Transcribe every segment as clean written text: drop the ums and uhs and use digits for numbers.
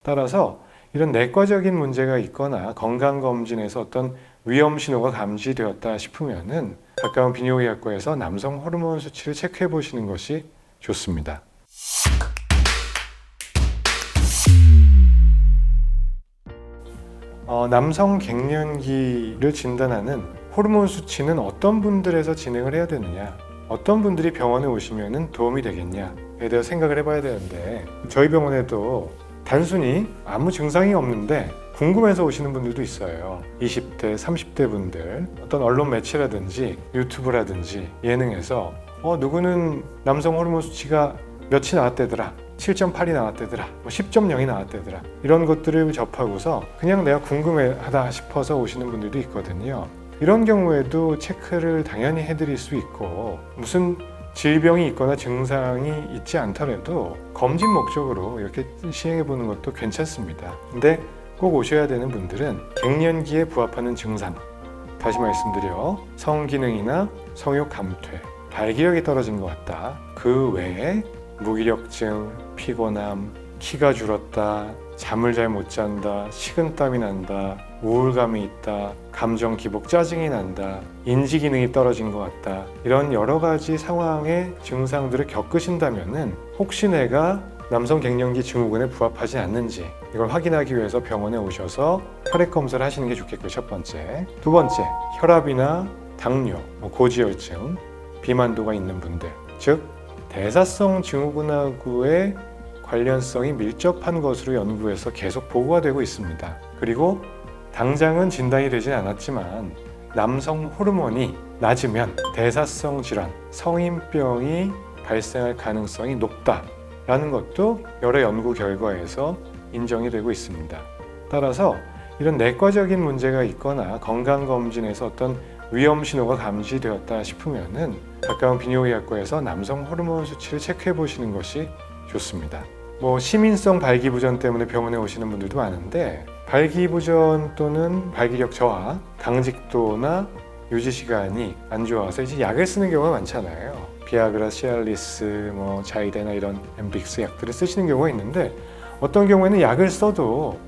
따라서 이런 내과적인 문제가 있거나 건강검진에서 어떤 위험 신호가 감지되었다 싶으면은 가까운 비뇨기과에서 남성 호르몬 수치를 체크해 보시는 것이 좋습니다. 남성 갱년기를 진단하는 호르몬 수치는 어떤 분들에서 진행을 해야 되느냐, 어떤 분들이 병원에 오시면 도움이 되겠냐에 대해서 생각을 해봐야 되는데, 저희 병원에도 단순히 아무 증상이 없는데 궁금해서 오시는 분들도 있어요. 20대, 30대 분들, 어떤 언론 매체라든지 유튜브라든지 예능에서 누구는 남성 호르몬 수치가 몇이 나왔대더라, 7.8이 나왔대더라, 10.0이 나왔대더라, 이런 것들을 접하고서 그냥 내가 궁금하다 싶어서 오시는 분들도 있거든요. 이런 경우에도 체크를 당연히 해드릴 수 있고, 무슨 질병이 있거나 증상이 있지 않더라도 검진 목적으로 이렇게 시행해 보는 것도 괜찮습니다. 근데 꼭 오셔야 되는 분들은 갱년기에 부합하는 증상, 다시 말씀드려 성기능이나 성욕 감퇴, 발기력이 떨어진 것 같다, 그 외에 무기력증, 피곤함, 키가 줄었다, 잠을 잘 못 잔다, 식은땀이 난다, 우울감이 있다, 감정 기복, 짜증이 난다, 인지 기능이 떨어진 것 같다, 이런 여러 가지 상황의 증상들을 겪으신다면은 혹시 내가 남성 갱년기 증후군에 부합하지 않는지 이걸 확인하기 위해서 병원에 오셔서 혈액 검사를 하시는 게 좋겠고요. 첫 번째. 두 번째, 혈압이나 당뇨, 고지혈증, 비만도가 있는 분들, 즉 대사성 증후군하고의 관련성이 밀접한 것으로 연구에서 계속 보고가 되고 있습니다. 그리고 당장은 진단이 되진 않았지만 남성 호르몬이 낮으면 대사성 질환, 성인병이 발생할 가능성이 높다라는 것도 여러 연구 결과에서 인정이 되고 있습니다. 따라서 이런 내과적인 문제가 있거나 건강검진에서 어떤 위험 신호가 감지되었다 싶으면은 가까운 비뇨기과에서 남성 호르몬 수치를 체크해 보시는 것이 좋습니다. 시민성 발기부전 때문에 병원에 오시는 분들도 많은데, 발기부전 또는 발기력 저하, 당직도나 유지 시간이 안 좋아서 이제 약을 쓰는 경우가 많잖아요. 비아그라, 시알리스, 자이데나 이런 엠빅스 약들을 쓰시는 경우가 있는데, 어떤 경우에는 약을 써도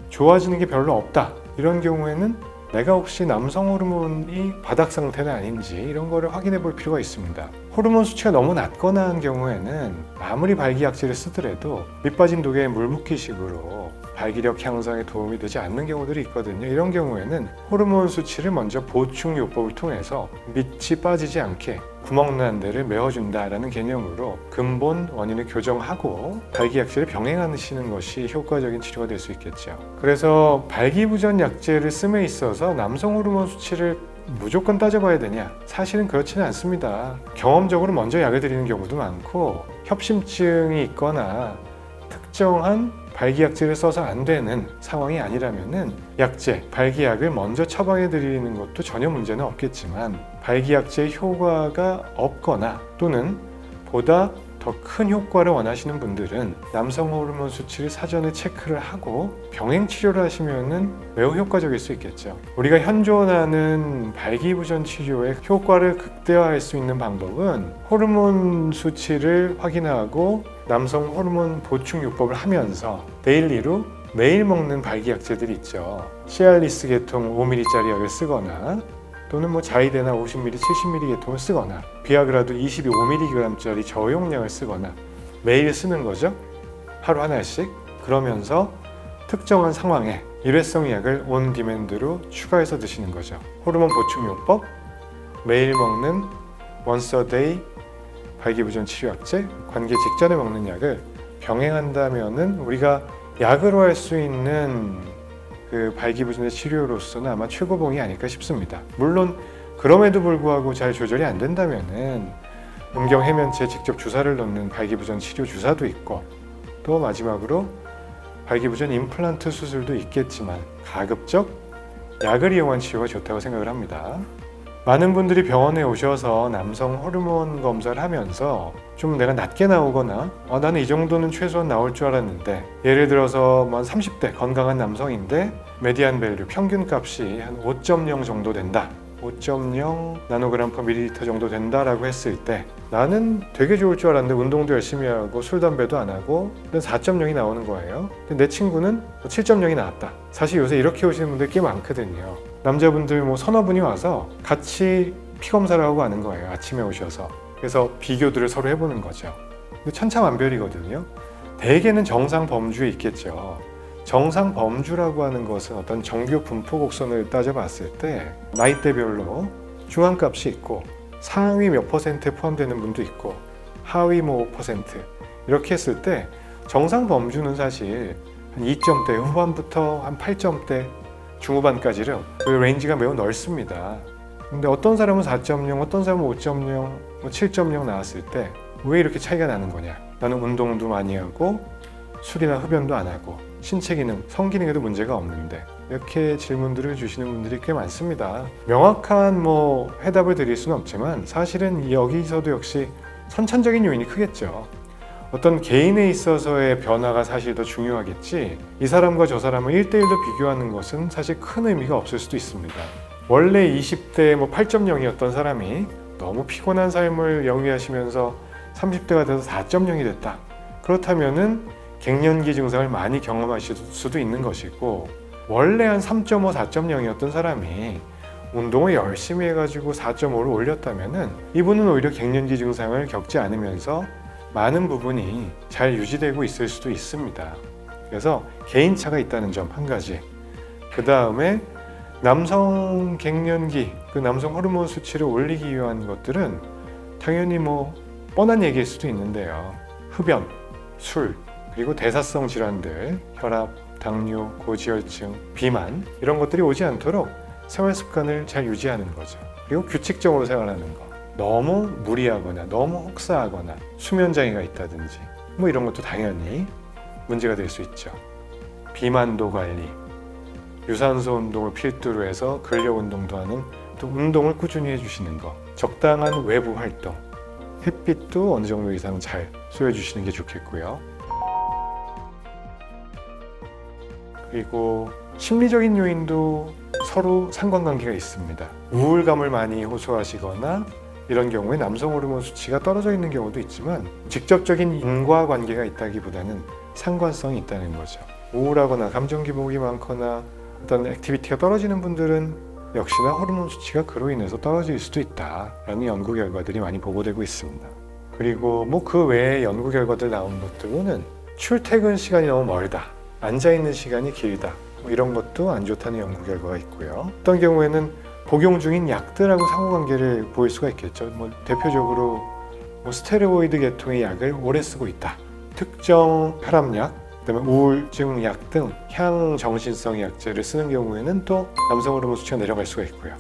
좋아지는 게 별로 없다, 이런 경우에는 내가 혹시 남성 호르몬이 바닥 상태는 아닌지 이런 거를 확인해 볼 필요가 있습니다. 호르몬 수치가 너무 낮거나 한 경우에는 아무리 발기약제를 쓰더라도 밑빠진 독에 물 붓기식으로 발기력 향상에 도움이 되지 않는 경우들이 있거든요. 이런 경우에는 호르몬 수치를 먼저 보충요법을 통해서 밑이 빠지지 않게 구멍난 데를 메워준다라는 개념으로 근본 원인을 교정하고 발기약제를 병행하시는 것이 효과적인 치료가 될 수 있겠죠. 그래서 발기부전 약제를 씀에 있어서 남성 호르몬 수치를 무조건 따져봐야 되냐? 사실은 그렇지는 않습니다. 경험적으로 먼저 약을 드리는 경우도 많고, 협심증이 있거나 특정한 발기약제를 써서 안 되는 상황이 아니라면은 약제, 발기약을 먼저 처방해 드리는 것도 전혀 문제는 없겠지만, 발기약제의 효과가 없거나 또는 보다 더 큰 효과를 원하시는 분들은 남성 호르몬 수치를 사전에 체크를 하고 병행 치료를 하시면은 매우 효과적일 수 있겠죠. 우리가 현존하는 발기부전 치료의 효과를 극대화할 수 있는 방법은 호르몬 수치를 확인하고 남성 호르몬 보충요법을 하면서 데일리로 매일 먹는 발기약제들이 있죠. 시알리스 계통 5ml짜리 약을 쓰거나 또는 자이데나 50ml, 70ml 계통을 쓰거나 비아그라도 25mg짜리 저용량을 쓰거나 매일 쓰는 거죠. 하루 하나씩. 그러면서 특정한 상황에 일회성 약을 온 디맨드로 추가해서 드시는 거죠. 호르몬 보충요법, 매일 먹는 once a day 발기부전 치료약제, 관계 직전에 먹는 약을 병행한다면은 우리가 약으로 할 수 있는 그 발기부전의 치료로서는 아마 최고봉이 아닐까 싶습니다. 물론 그럼에도 불구하고 잘 조절이 안 된다면은 음경 해면체에 직접 주사를 넣는 발기부전 치료 주사도 있고, 또 마지막으로 발기부전 임플란트 수술도 있겠지만 가급적 약을 이용한 치료가 좋다고 생각을 합니다. 많은 분들이 병원에 오셔서 남성 호르몬 검사를 하면서 좀 내가 낮게 나오거나 나는 이 정도는 최소한 나올 줄 알았는데, 예를 들어서 30대 건강한 남성인데 메디안 밸류 평균 값이 한 5.0 정도 된다, 5.0 나노그램 퍼 밀리리터 정도 된다라고 했을 때 나는 되게 좋을 줄 알았는데 운동도 열심히 하고 술, 담배도 안 하고 4.0이 나오는 거예요. 근데 내 친구는 7.0이 나왔다. 사실 요새 이렇게 오시는 분들 꽤 많거든요. 남자분들 뭐 서너 분이 와서 같이 피 검사를 하고 가는 거예요. 아침에 오셔서. 그래서 비교들을 서로 해보는 거죠. 근데 천차만별이거든요. 대개는 정상 범주에 있겠죠. 정상 범주라고 하는 것은 어떤 정규 분포 곡선을 따져봤을 때 나이대별로 중앙값이 있고 상위 몇 퍼센트에 포함되는 분도 있고 하위 뭐 5% 이렇게 했을 때 정상 범주는 사실 한 2점대 후반부터 한 8점대 중후반까지를 그 레인지가 매우 넓습니다. 근데 어떤 사람은 4.0, 어떤 사람은 5.0, 7.0 나왔을 때 왜 이렇게 차이가 나는 거냐? 나는 운동도 많이 하고 술이나 흡연도 안 하고 신체 기능, 성기능에도 문제가 없는데 이렇게 질문들을 주시는 분들이 꽤 많습니다. 명확한 뭐 해답을 드릴 수는 없지만 사실은 여기서도 역시 선천적인 요인이 크겠죠. 어떤 개인에 있어서의 변화가 사실 더 중요하겠지 이 사람과 저 사람을 1대1로 비교하는 것은 사실 큰 의미가 없을 수도 있습니다. 원래 20대 뭐 8.0이었던 사람이 너무 피곤한 삶을 영위하시면서 30대가 돼서 4.0이 됐다. 그렇다면은 갱년기 증상을 많이 경험하실 수도 있는 것이고 원래 한 3.5, 4.0이었던 사람이 운동을 열심히 해가지고 4.5를 올렸다면은 이분은 오히려 갱년기 증상을 겪지 않으면서 많은 부분이 잘 유지되고 있을 수도 있습니다. 그래서 개인차가 있다는 점 한 가지. 그 다음에 남성 갱년기, 그 남성 호르몬 수치를 올리기 위한 것들은 당연히 뭐 뻔한 얘기일 수도 있는데요. 흡연, 술, 그리고 대사성 질환들, 혈압, 당뇨, 고지혈증, 비만 이런 것들이 오지 않도록 생활 습관을 잘 유지하는 거죠. 그리고 규칙적으로 생활하는 거. 너무 무리하거나 너무 혹사하거나 수면 장애가 있다든지 뭐 이런 것도 당연히 문제가 될 수 있죠. 비만도 관리, 유산소 운동을 필두로 해서 근력 운동도 하는 또 운동을 꾸준히 해주시는 거, 적당한 외부 활동, 햇빛도 어느 정도 이상 잘 쏘여 주시는 게 좋겠고요. 그리고 심리적인 요인도 서로 상관관계가 있습니다. 우울감을 많이 호소하시거나 이런 경우에 남성 호르몬 수치가 떨어져 있는 경우도 있지만 직접적인 인과관계가 있다기보다는 상관성이 있다는 거죠. 우울하거나 감정 기복이 많거나 어떤 액티비티가 떨어지는 분들은 역시나 호르몬 수치가 그로 인해서 떨어질 수도 있다라는 연구 결과들이 많이 보고되고 있습니다. 그리고 뭐 그 외에 연구 결과들 나온 것들로는 출퇴근 시간이 너무 멀다, 앉아있는 시간이 길다 뭐 이런 것도 안 좋다는 연구 결과가 있고요. 어떤 경우에는 복용 중인 약들하고 상호관계를 보일 수가 있겠죠. 뭐 대표적으로 뭐 스테로이드 계통의 약을 오래 쓰고 있다, 특정 혈압약, 그다음에 우울증 약 등 향정신성 약제를 쓰는 경우에는 또 남성 호르몬 수치가 내려갈 수가 있고요.